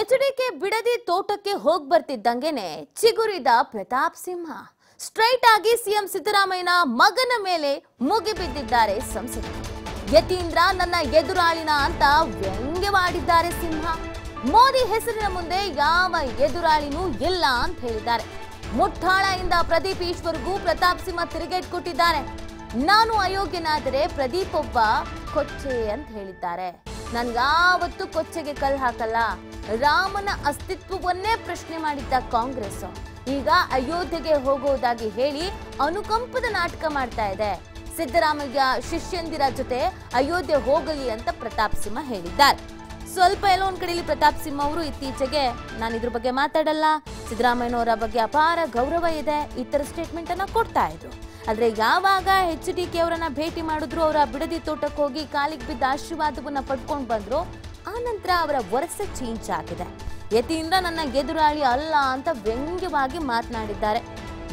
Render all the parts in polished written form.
HDK Bidadi ತೋಟಕ್ಕೆ ಹೋಗ್ ಬರ್ತಿದ್ದಂಗೆನೆ ಚಿಗುರಿದ Pratap Simha straight ಆಗಿ ಸಿಎಂ ಸಿದ್ದರಾಮಯ್ಯನ ಮಗನ ಮೇಲೆ ಮುಗಿಬಿದ್ದಿದ್ದಾರೆ ಸಂಸದರು. ಯತೀಂದ್ರ ನನ್ನ ಎದುರಾಳಿನ ಅಂತ ವ್ಯಂಗ್ಯವಾಡಿದ್ದಾರೆ ಸಿಂಹ. ಮೋದಿ ಹೆಸರಿನ ಮುಂದೆ ಯಾವ ಎದುರಾಳಿನೂ ಇಲ್ಲ ಅಂತ ಹೇಳಿದ್ದಾರೆ. ಮುಠಾಳದಿಂದ ಪ್ರದೀಪ್ ಈಶ್ವರ್ಗೂ ಪ್ರತಾಪ್ ಸಿಂಹ ತಿರುಗೇಟ್ ಕೊಟ್ಟಿದ್ದಾರೆ. ನಾನು ಅಯೋಗ್ಯನಾದರೆ ಪ್ರದೀಪ್ ಒಬ್ಬ ಕೊಚ್ಚೆ ಅಂತ ಹೇಳಿದ್ದಾರೆ. ನಾನು ಯಾವತ್ತೂ ಕೊಚ್ಚೆಗೆ ಕಲ್ಲು ಹಾಕಲ್ಲ. ರಾಮನ ಅಸ್ತಿತ್ವವನ್ನೇ ಪ್ರಶ್ನೆ ಮಾಡಿದ್ದ ಕಾಂಗ್ರೆಸ್ ಈಗ ಅಯೋಧ್ಯೆಗೆ ಹೋಗೋದಾಗಿ ಹೇಳಿ ಅನುಕಂಪದ ನಾಟಕ ಮಾಡ್ತಾ ಇದೆ. ಸಿದ್ದರಾಮಯ್ಯ ಶಿಷ್ಯಂದಿರ ಜೊತೆ ಅಯೋಧ್ಯೆ ಹೋಗಲಿ ಅಂತ ಪ್ರತಾಪ್ ಸಿಂಹ ಹೇಳಿದ್ದಾರೆ. ಸ್ವಲ್ಪ ಎಲ್ಲೋ ಒಂದ್ ಕಡೆಯಲ್ಲಿ ಪ್ರತಾಪ್ ಸಿಂಹ ಅವರು ಇತ್ತೀಚೆಗೆ ನಾನು ಇದ್ರ ಬಗ್ಗೆ ಮಾತಾಡಲ್ಲ, ಸಿದ್ದರಾಮಯ್ಯನವರ ಬಗ್ಗೆ ಅಪಾರ ಗೌರವ ಇದೆ, ಈ ತರ ಸ್ಟೇಟ್ಮೆಂಟ್ ಅನ್ನ ಕೊಡ್ತಾ ಇದ್ರು. ಆದ್ರೆ ಯಾವಾಗ ಎಚ್ಡಿಕೆ ಅವರನ್ನ ಭೇಟಿ ಮಾಡಿದ್ರು, ಅವರ ಬಿಡದಿ ತೋಟಕ್ಕೆ ಹೋಗಿ ಕಾಲಿಗೆ ಬಿದ್ದ ಆಶೀರ್ವಾದವನ್ನ ಪಡ್ಕೊಂಡು ಬಂದ್ರು, ಆ ನಂತರ ಅವರ ವರಸೆ ಚೇಂಜ್ ಆಗಿದೆ. ಯತೀಂದ್ರ ನನ್ನ ಎದುರಾಳಿ ಅಲ್ಲ ಅಂತ ವ್ಯಂಗ್ಯವಾಗಿ ಮಾತನಾಡಿದ್ದಾರೆ.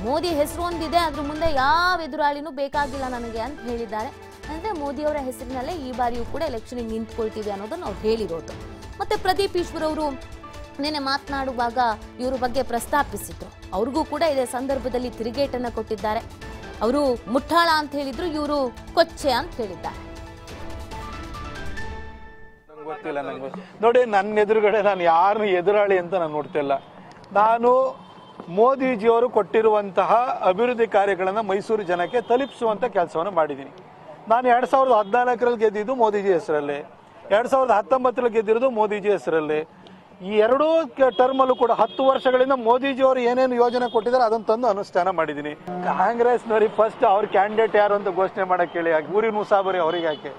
ಮೋದಿ ಹೆಸರು ಒಂದಿದೆ, ಅದ್ರ ಮುಂದೆ ಯಾವ ಎದುರಾಳಿನೂ ಬೇಕಾಗಿಲ್ಲ ನನಗೆ ಅಂತ ಹೇಳಿದ್ದಾರೆ. ಅಂದ್ರೆ ಮೋದಿ ಅವರ ಹೆಸರಿನಲ್ಲೇ ಈ ಬಾರಿಯೂ ಕೂಡ ಎಲೆಕ್ಷನ್ ನಿಂತ್ಕೊಳ್ತೀವಿ ಅನ್ನೋದನ್ನ ಅವ್ರು ಹೇಳಿರೋದು. ಮತ್ತೆ ಪ್ರದೀಪ್ ಈಶ್ವರ್ ಅವರು ನೆನೆ ಮಾತನಾಡುವಾಗ ಇವ್ರ ಬಗ್ಗೆ ಪ್ರಸ್ತಾಪಿಸಿದ್ರು. ಅವ್ರಿಗೂ ಕೂಡ ಇದೇ ಸಂದರ್ಭದಲ್ಲಿ ತಿರುಗೇಟನ್ನ ಕೊಟ್ಟಿದ್ದಾರೆ. ಅವರು ಮುಠಾಳ ಅಂತ ಹೇಳಿದ್ರು, ಇವರು ಕೊಚ್ಚೆ ಅಂತ ಹೇಳಿದ್ದಾರೆ. ಗೊತ್ತಿಲ್ಲ ನಂಗೆ. ನೋಡಿ, ನನ್ನ ಎದುರುಗಡೆ ನಾನು ಯಾರನ್ನು ಎದುರಾಳಿ ಅಂತ ನಾನು ನೋಡ್ತಿಲ್ಲ. ನಾನು ಮೋದಿಜಿಯವರು ಕೊಟ್ಟಿರುವಂತಹ ಅಭಿವೃದ್ಧಿ ಕಾರ್ಯಗಳನ್ನ ಮೈಸೂರು ಜನಕ್ಕೆ ತಲುಪಿಸುವಂತ ಕೆಲಸವನ್ನು ಮಾಡಿದ್ದೀನಿ. ನಾನು 2014ರಲ್ಲಿ ಗೆದ್ದಿದ್ದು ಮೋದಿಜಿ ಹೆಸರಲ್ಲಿ, 2019ರಲ್ಲಿ ಗೆದ್ದಿರೋದು ಮೋದಿಜಿ ಹೆಸರಲ್ಲಿ. ಈ ಎರಡೂ ಟರ್ಮಲ್ಲೂ ಕೂಡ 10 ವರ್ಷಗಳಿಂದ ಮೋದಿಜಿಯವರು ಏನೇನು ಯೋಜನೆ ಕೊಟ್ಟಿದ್ದಾರೆ ಅದನ್ನು ತಂದು ಅನುಷ್ಠಾನ ಮಾಡಿದ್ದೀನಿ. ಕಾಂಗ್ರೆಸ್ನವ್ರಿಗೆ ಫಸ್ಟ್ ಅವ್ರ ಕ್ಯಾಂಡಿಡೇಟ್ ಯಾರು ಅಂತ ಘೋಷಣೆ ಮಾಡಕ್ಕೆ ಹೇಳಿ, ಊರಿನ ಮುಸಾಬರಿ ಅವ್ರಿಗೆ ಯಾಕೆ?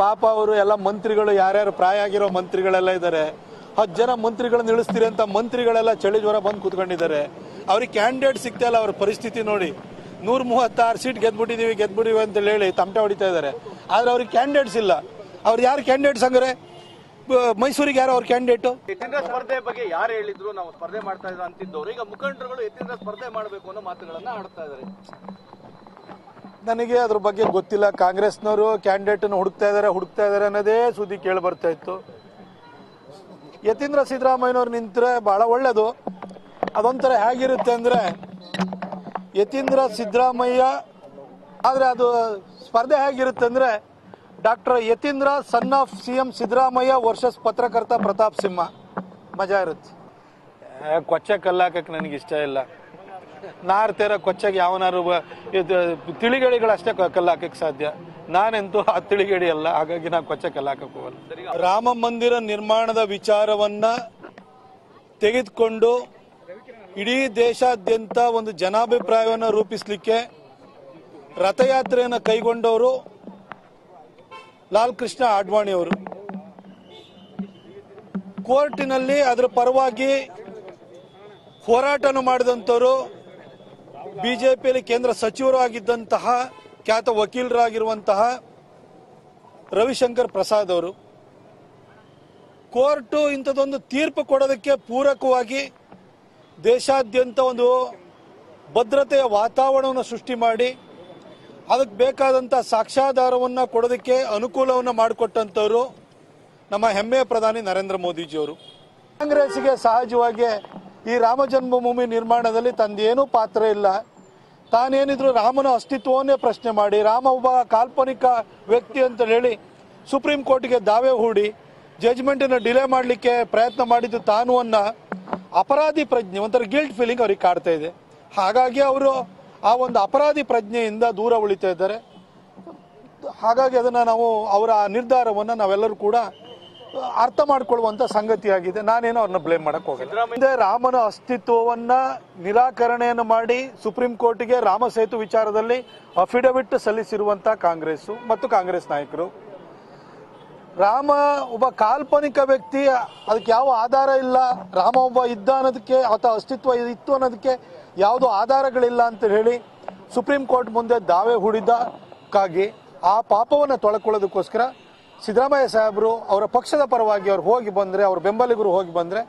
ಪಾಪ ಅವರು ಎಲ್ಲ ಮಂತ್ರಿಗಳು, ಯಾರ್ಯಾರು ಪ್ರಾಯ ಆಗಿರೋ ಮಂತ್ರಿಗಳೆಲ್ಲ ಇದ್ದಾರೆ. 10 ಜನ ಮಂತ್ರಿಗಳನ್ನ ಇಳಿಸ್ತೀರಿ ಅಂತ ಮಂತ್ರಿಗಳೆಲ್ಲ ಚಳಿ ಜ್ವರ ಬಂದು ಕೂತ್ಕೊಂಡಿದ್ದಾರೆ. ಅವ್ರಿಗೆ ಕ್ಯಾಂಡಿಡೇಟ್ ಸಿಗ್ತಾ ಇಲ್ಲ. ಅವ್ರ ಪರಿಸ್ಥಿತಿ ನೋಡಿ, 136 ಸೀಟ್ ಗೆದ್ಬಿಟ್ಟಿದೀವಿ ಅಂತ ಹೇಳಿ ತಮಟೆ ಹೊಡಿತಾ ಇದ್ದಾರೆ. ಆದ್ರೆ ಅವ್ರಿಗೆ ಕ್ಯಾಂಡಿಡೇಟ್ಸ್ ಇಲ್ಲ. ಅವ್ರು ಯಾರು ಕ್ಯಾಂಡಿಡೇಟ್ಸ್ ಹಂಗಾರೆ? ಮೈಸೂರಿಗೆ ಯಾರು ಅವ್ರ ಕ್ಯಾಂಡಿಡೇಟ್? ಯತೀಂದ್ರ ಸ್ಪರ್ಧೆ ಬಗ್ಗೆ ಯಾರು ಹೇಳಿದ್ರು? ನಾವು ಸ್ಪರ್ಧೆ ಮಾಡ್ತಾ ಇದ್ರು ಅಂತಿದ್ದವ್ರು ಈಗ ಮುಖಂಡರುಗಳು ಯತೀಂದ್ರ ಸ್ಪರ್ಧೆ ಮಾಡಬೇಕು ಅನ್ನೋ ಮಾತುಗಳನ್ನ ಆಡ್ತಾ ಇದ್ದಾರೆ. ನನಗೆ ಅದ್ರ ಬಗ್ಗೆ ಗೊತ್ತಿಲ್ಲ. ಕಾಂಗ್ರೆಸ್ನವರು ಕ್ಯಾಂಡಿಡೇಟ್ ಹುಡುಕ್ತಾ ಇದಾರೆ ಅನ್ನೋದೇ ಸುದ್ದಿ ಕೇಳಿ ಬರ್ತಾ ಇತ್ತು. ಯತೀಂದ್ರ ಸಿದ್ದರಾಮಯ್ಯನವ್ರು ನಿಂತ್ರೆ ಬಹಳ ಒಳ್ಳೇದು. ಅದೊಂಥರ ಹೇಗಿರುತ್ತೆ ಅಂದ್ರೆ, ಯತೀಂದ್ರ ಸಿದ್ದರಾಮಯ್ಯ ಆದ್ರೆ ಅದು ಸ್ಪರ್ಧೆ ಹೇಗಿರುತ್ತೆ ಅಂದ್ರೆ, doctor Yathindra son of CM Siddaramaiah versus ಪತ್ರಕರ್ತ ಪ್ರತಾಪ್ ಸಿಂಹ ಮಜಾ ಇರುತ್ತೆ. ಕೊಚ್ಚೆ ಕಲ್ಲಾಕಕ್ಕೆ ನನಗೆ ಇಷ್ಟ ಇಲ್ಲ. ನಾರ್ತೆರ ಕೊಚ್ಚೆಗೆ ಯಾವನಾರು ತಿಳಿಗೇಡಿಗಳಷ್ಟೇ ಕಲ್ಲಾಕಕ್ಕೆ ಸಾಧ್ಯ. ನಾನೆಂತೂ ಆ ತಿಳಿಗೇಡಿ ಅಲ್ಲ, ಹಾಗಾಗಿ ನಾನು ಕೊಚ್ಚೆ ಕಲ್ಲಾಕಕ್ಕೆ ಹೋಗಲ್ಲ. ರಾಮ ಮಂದಿರ ನಿರ್ಮಾಣದ ವಿಚಾರವನ್ನ ತೆಗೆದುಕೊಂಡು ಇಡೀ ದೇಶಾದ್ಯಂತ ಒಂದು ಜನಾಭಿಪ್ರಾಯವನ್ನು ರೂಪಿಸಲಿಕ್ಕೆ ರಥಯಾತ್ರೆಯನ್ನು ಕೈಗೊಂಡವರು ಲಾಲ್ ಕೃಷ್ಣ ಅಡ್ವಾಣಿ ಅವರು. ಕೋರ್ಟಿನಲ್ಲಿ ಅದರ ಪರವಾಗಿ ಹೋರಾಟವನ್ನು ಮಾಡಿದಂಥವರು ಬಿಜೆಪಿಯಲ್ಲಿ ಕೇಂದ್ರ ಸಚಿವರು ಆಗಿದ್ದಂತಹ ಖ್ಯಾತ ವಕೀಲರಾಗಿರುವಂತಹ ರವಿಶಂಕರ್ ಪ್ರಸಾದ್ ಅವರು. ಕೋರ್ಟು ಇಂಥದ್ದೊಂದು ತೀರ್ಪು ಕೊಡೋದಕ್ಕೆ ಪೂರಕವಾಗಿ ದೇಶಾದ್ಯಂತ ಒಂದು ಭದ್ರತೆಯ ವಾತಾವರಣವನ್ನು ಸೃಷ್ಟಿ ಮಾಡಿ ಅದಕ್ಕೆ ಬೇಕಾದಂಥ ಸಾಕ್ಷ್ಯಾಧಾರವನ್ನು ಕೊಡೋದಕ್ಕೆ ಅನುಕೂಲವನ್ನು ಮಾಡಿಕೊಟ್ಟಂಥವ್ರು ನಮ್ಮ ಹೆಮ್ಮೆಯ ಪ್ರಧಾನಿ ನರೇಂದ್ರ ಮೋದಿಜಿಯವರು. ಕಾಂಗ್ರೆಸ್ಗೆ ಸಹಜವಾಗಿ ಈ ರಾಮ ಜನ್ಮಭೂಮಿ ನಿರ್ಮಾಣದಲ್ಲಿ ತಂದೇನೂ ಪಾತ್ರ ಇಲ್ಲ. ತಾನೇನಿದ್ರು ರಾಮನ ಅಸ್ತಿತ್ವವನ್ನೇ ಪ್ರಶ್ನೆ ಮಾಡಿ, ರಾಮ ಒಬ್ಬ ಕಾಲ್ಪನಿಕ ವ್ಯಕ್ತಿ ಅಂತ ಹೇಳಿ ಸುಪ್ರೀಂ ಕೋರ್ಟ್ಗೆ ದಾವೆ ಹೂಡಿ ಜಜ್ಮೆಂಟನ್ನು ಡಿಲೇ ಮಾಡಲಿಕ್ಕೆ ಪ್ರಯತ್ನ ಮಾಡಿದ್ದು ತಾನು ಅನ್ನೋ ಅಪರಾಧಿ ಪ್ರಜ್ಞೆ, ಒಂಥರ ಗಿಲ್ಟ್ ಫೀಲಿಂಗ್ ಅವ್ರಿಗೆ ಕಾಡ್ತಾ ಇದೆ. ಹಾಗಾಗಿ ಅವರು ಆ ಒಂದು ಅಪರಾಧಿ ಪ್ರಜ್ಞೆಯಿಂದ ದೂರ ಉಳಿತಾ ಇದ್ದಾರೆ. ಹಾಗಾಗಿ ಅದನ್ನ ನಾವು ಅವರ ನಿರ್ಧಾರವನ್ನು ನಾವೆಲ್ಲರೂ ಕೂಡ ಅರ್ಥ ಮಾಡ್ಕೊಳ್ಳುವಂತ ಸಂಗತಿಯಾಗಿದೆ. ನಾನೇನೋ ಅವ್ರನ್ನ ಬ್ಲೇಮ್ ಮಾಡಕ್ ಹೋಗಲ್ಲ. ರಾಮನ ಅಸ್ತಿತ್ವವನ್ನ ನಿರಾಕರಣೆಯನ್ನು ಮಾಡಿ ಸುಪ್ರೀಂ ಕೋರ್ಟ್ಗೆ ರಾಮ ಸೇತು ವಿಚಾರದಲ್ಲಿ ಅಫಿಡವಿಟ್ ಸಲ್ಲಿಸಿರುವಂತ ಕಾಂಗ್ರೆಸ್ ಮತ್ತು ಕಾಂಗ್ರೆಸ್ ನಾಯಕರು, ರಾಮ ಒಬ್ಬ ಕಾಲ್ಪನಿಕ ವ್ಯಕ್ತಿ, ಅದಕ್ಕೆ ಯಾವ ಆಧಾರ ಇಲ್ಲ, ರಾಮ ಒಬ್ಬ ಇದ್ದ ಅನ್ನೋದಕ್ಕೆ ಅಥವಾ ಅಸ್ತಿತ್ವ ಇತ್ತು ಅನ್ನೋದಕ್ಕೆ ಯಾವುದೋ ಆಧಾರಗಳಿಲ್ಲ ಅಂತ ಹೇಳಿ ಸುಪ್ರೀಂ ಕೋರ್ಟ್ ಮುಂದೆ ದಾವೆ ಹೂಡಿದ್ದಕ್ಕಾಗಿ ಆ ಪಾಪವನ್ನು ತೊಳ್ಕೊಳ್ಳೋದಕ್ಕೋಸ್ಕರ ಸಿದ್ದರಾಮಯ್ಯ ಸಾಹೇಬರು ಅವರ ಪಕ್ಷದ ಪರವಾಗಿ ಅವ್ರು ಹೋಗಿ ಬಂದ್ರೆ, ಅವ್ರ ಬೆಂಬಲಿಗರು ಹೋಗಿ ಬಂದ್ರೆ